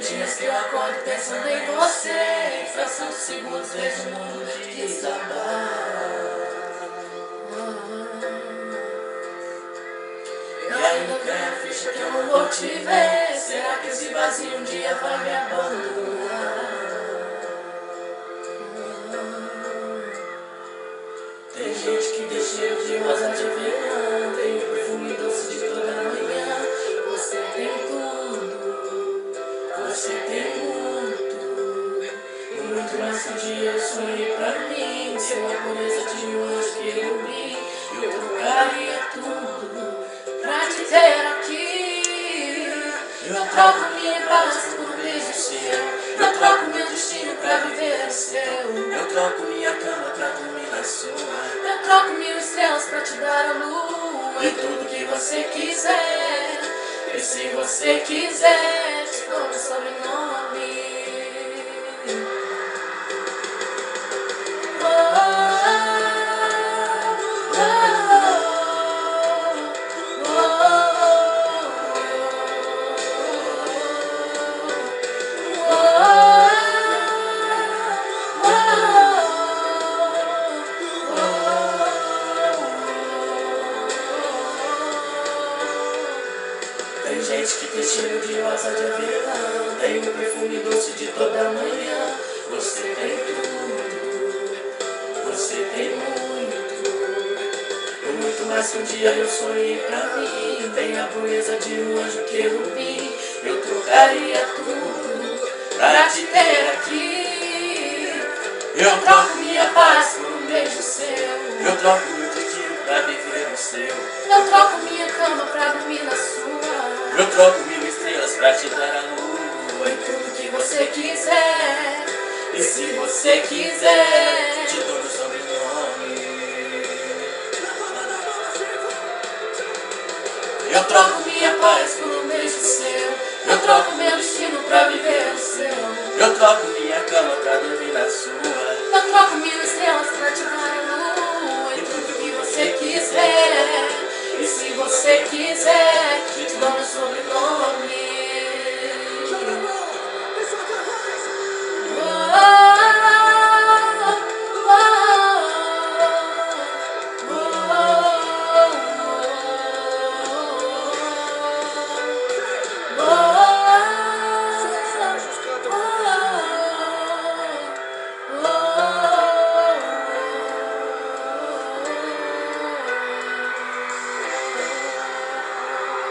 dias que eu acordo pensando em você, em fração de segundos vejo o mundo desabar. E ainda cai a ficha que eu não vou te ver. Será que esse vazio um dia vai me abandonar? Tem gente que deixa eu de rosa de verão, tem o perfume doce de toda manhã. Você tem tudo, você tem muito mais que um dia eu sonhei pra mim. Ser a pureza de um anjo que eu vi, eu trocaria tudo pra te ter aqui. Eu troco minha paz por um beijo seu, eu troco meu destino pra viver o seu. Eu troco minha cama pra dormir na sua. Eu troco 1000 estrelas pra te dar a lua e tudo que você quiser. E se você quiser, te dou meu sobrenome. Tem gente que tem cheiro de rosa de avelã, tem o perfume doce de toda manhã. Você tem tudo, você tem muito mais que um dia eu sonhei pra mim. Tem a pureza de um anjo que eu vi, eu trocaria tudo pra te ter aqui. Eu troco minha paz por um beijo seu, eu troco meu destino pra viver o seu. Eu troco minha cama pra dormir na sua. Eu troco 1000 estrelas pra te dar a lua e tudo que você quiser. E se você quiser, te dou meu sobrenome. Eu troco minha paz por um beijo seu, eu troco meu destino pra viver o seu. Eu troco minha cama pra dormir na sua. Eu troco 1000 estrelas pra te dar a lua e tudo que você quiser.